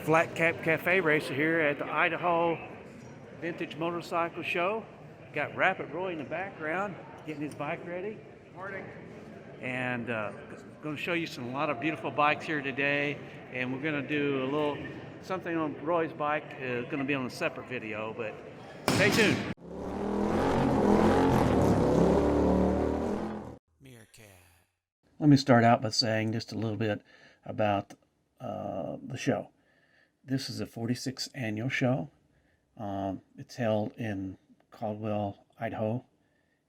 Flat Cap Cafe Racer here at the Idaho Vintage Motorcycle Show. Got Rapid Roy in the background getting his bike ready. Morning. And going to show you a lot of beautiful bikes here today. And we're going to do a little something on Roy's bike. It's going to be on a separate video, but stay tuned. Let me start out by saying just a little bit about the show. This is the 46th annual show. It's held in Caldwell, Idaho,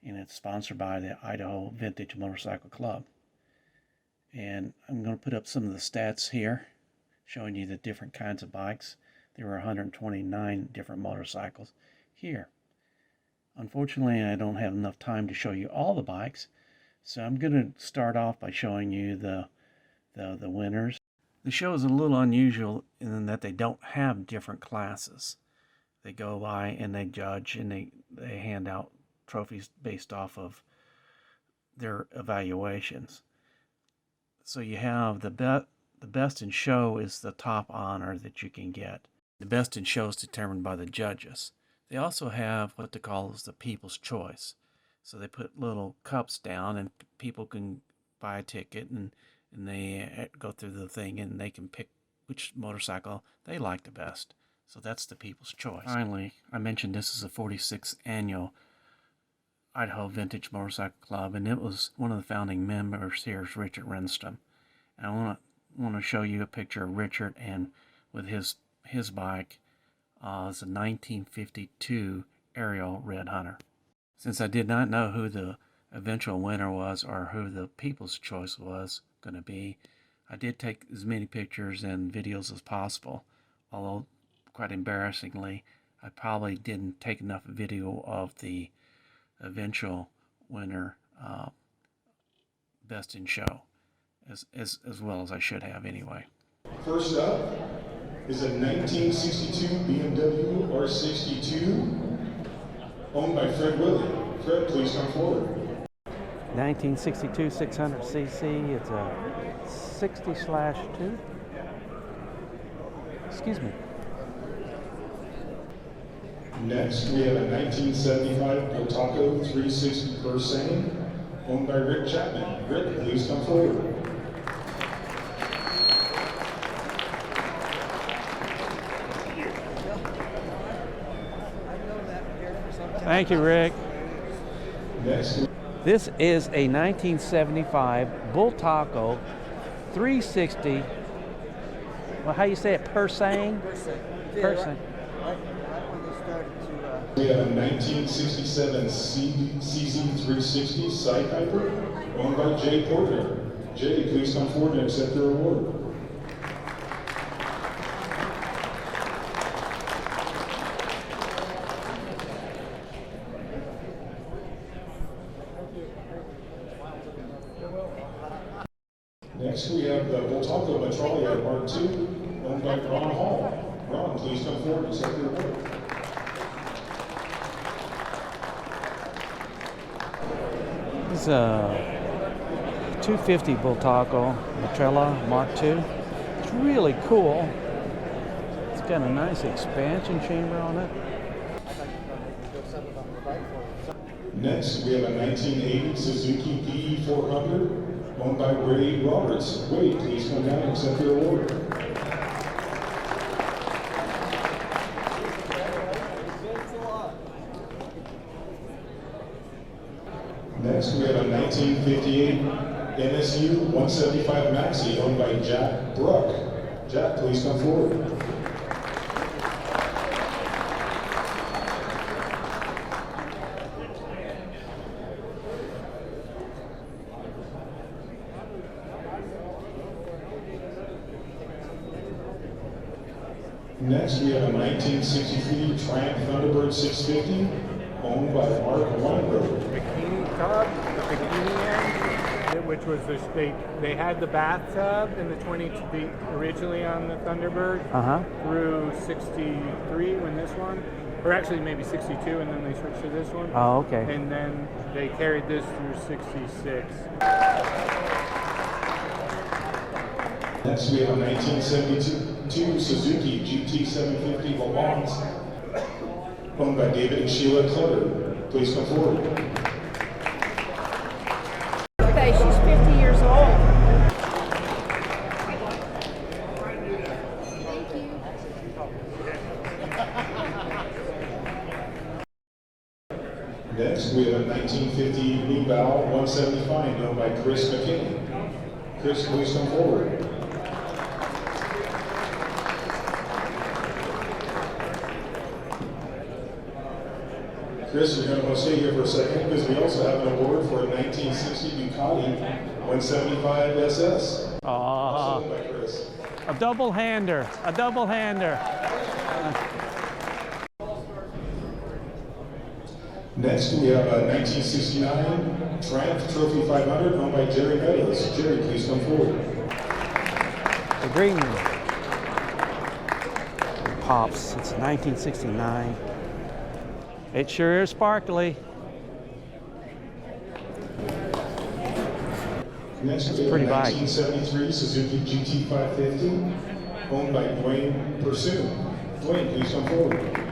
and it's sponsored by the Idaho Vintage Motorcycle Club. And I'm going to put up some of the stats here, showing you the different kinds of bikes. There were 129 different motorcycles here. Unfortunately, I don't have enough time to show you all the bikes, so I'm going to start off by showing you the winners. The show is a little unusual in that they don't have different classes. They go by and they judge and they hand out trophies based off of their evaluations. So you have the best in show is the top honor that you can get. The best in show is determined by the judges. They also have what they call is the people's choice. So they put little cups down and people can buy a ticket and they go through the thing and they can pick which motorcycle they like the best. So that's the people's choice. Finally, I mentioned this is the 46th annual Idaho Vintage Motorcycle Club, and it was one of the founding members here is Richard Renstrom. And I want to show you a picture of Richard and with his bike. It's a 1952 Ariel Red Hunter. Since I did not know who the eventual winner was or who the people's choice was going to be, I did take as many pictures and videos as possible, although quite embarrassingly I probably didn't take enough video of the eventual winner, best in show, as well as I should have anyway. First up is a 1962 BMW R62 owned by Fred Willie. Fred, please come forward. 1962 600cc. It's a 60/2. Excuse me. Next, we have a 1975 Bultaco 360 Persane owned by Rick Chapman. Rick, please come forward. Thank you, Rick. Next, This is a 1975 Bultaco 360. Well, how you say it? Persane? Persane. we have a 1967 CZ360 Side Piper owned by Jay Porter. Jay, please come forward and accept your award. Next, we have the Bultaco Metralia Mark II, owned by Ron Hall. Ron, please come forward and accept your award. This is a 250 Bultaco Metralia Mark II. It's really cool. It's got a nice expansion chamber on it. Next, we have a 1980 Suzuki PE400, owned by Wade Roberts. Wade, please come down and accept your award. Next, we have a 1958 NSU 175 Maxi, owned by Jack Bruck. Jack, please come forward. Next, we have a 1963 Triumph Thunderbird 650, owned by Mark Weinberg. Bikini tub, the bikini end, which was they had the bathtub in the originally on the Thunderbird through 63 when this one, or actually maybe 62, and then they switched to this one. Oh, okay. And then they carried this through 66. Next, we have a 1972 Suzuki GT750 Le Mans, owned by David and Sheila Clutter. Please come forward. Birthday, she's 50 years old. Thank you. Next, we have a 1950 Lubao 175, owned by Chris McKinney. Chris, please come forward. Chris, you're going to want to stay here for a second because we also have an award for a 1960 Ducati 175 SS. Also owned by Chris. A double hander, a double hander. Next, we have a 1969 Triumph Trophy 500 owned by Jerry Meadows. Jerry, please come forward. The green one. Pops, it's 1969. It sure is sparkly. Next, we have a pretty bike. 1973 Suzuki GT550 owned by Dwayne Pursuit. Dwayne, please come forward.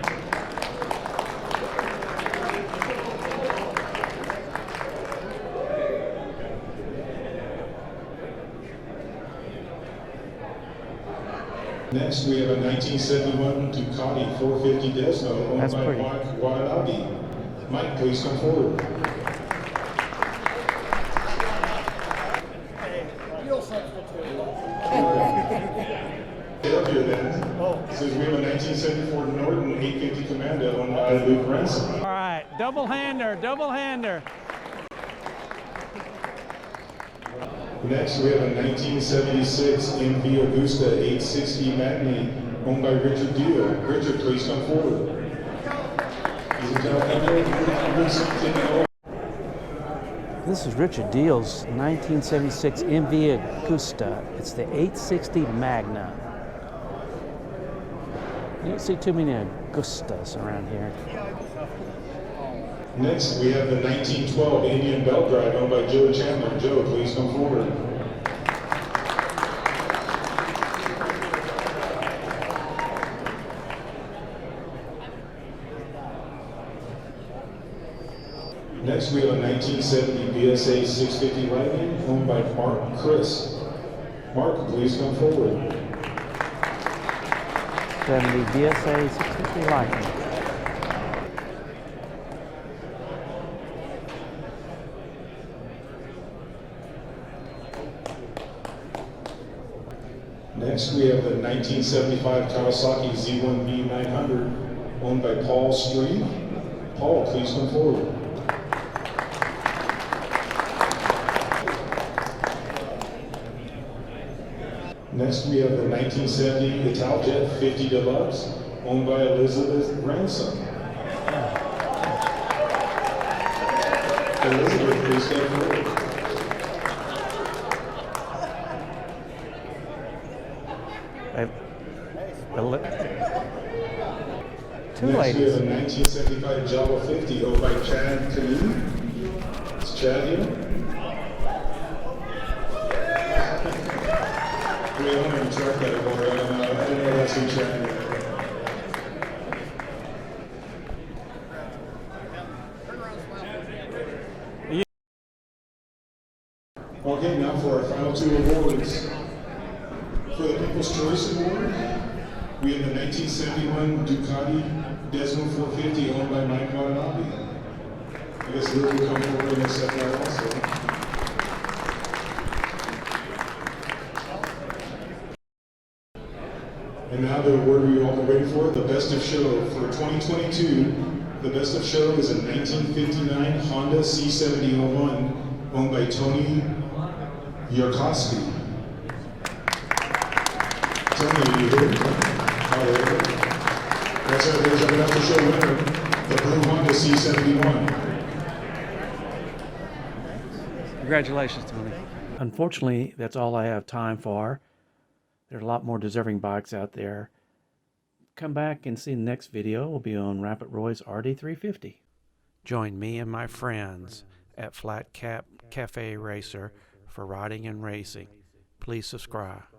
Next, we have a 1971 Ducati 450 Desmo owned by Mike Watanabe. Mike, please come forward. Get up here then. Says we have a 1974 Norton 850 Commando owned by Luke Ransom. All right, double hander, double hander. Next, we have a 1976 MV Augusta 860 Magni owned by Richard Deal. Richard, please come forward. This is Richard Deal's 1976 MV Augusta. It's the 860 Magna. You don't see too many Augustas around here. Next, we have the 1912 Indian Belt Drive owned by Joe Chandler. Joe, please come forward. Next, we have a 1970 BSA 650 Lightning owned by Mark Chris. Mark, please come forward. 70 BSA 650 Lightning. Next, we have the 1975 Kawasaki Z1B 900 owned by Paul Street. Paul, please come forward. Next, we have the 1970 Italjet 50 Deluxe owned by Elizabeth Ransom. Elizabeth, please step forward. Two Next, ladies. we have a 1975 Java 50 owned by Chad Kanee. Is Chad here? We don't have a track that anymore. I don't know that's who Chad is. Okay, now for our final two awards. For the People's Choice Award, we have the 1971 Ducati Desmo 450 owned by Mike Watanabe. I guess Luke will come forward and accept that also. And now the award we all been waiting for, the Best of Show. For 2022, the Best of Show is a 1959 Honda C7001 owned by Tony Yarkowski. Tony, are you here? Oh, there. That's our Best of Show winner, the blue Honda C71. Congratulations, Tony. Unfortunately, that's all I have time for. There are a lot more deserving bikes out there. Come back and see the next video. Will be on Rapid Roy's RD350. Join me and my friends at Flat Cap Cafe Racer for riding and racing. Please subscribe.